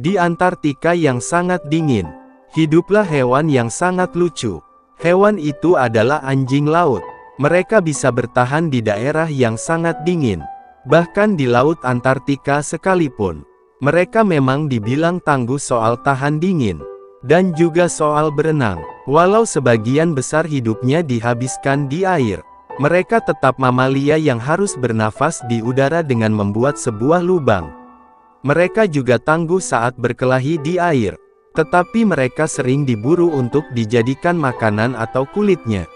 Di Antartika yang sangat dingin, hiduplah hewan yang sangat lucu. Hewan itu adalah anjing laut. Mereka bisa bertahan di daerah yang sangat dingin, bahkan di Laut Antartika sekalipun. Mereka memang dibilang tangguh soal tahan dingin, dan juga soal berenang. Walau sebagian besar hidupnya dihabiskan di air, mereka tetap mamalia yang harus bernafas di udara dengan membuat sebuah lubang. Mereka juga tangguh saat berkelahi di air, tetapi mereka sering diburu untuk dijadikan makanan atau kulitnya.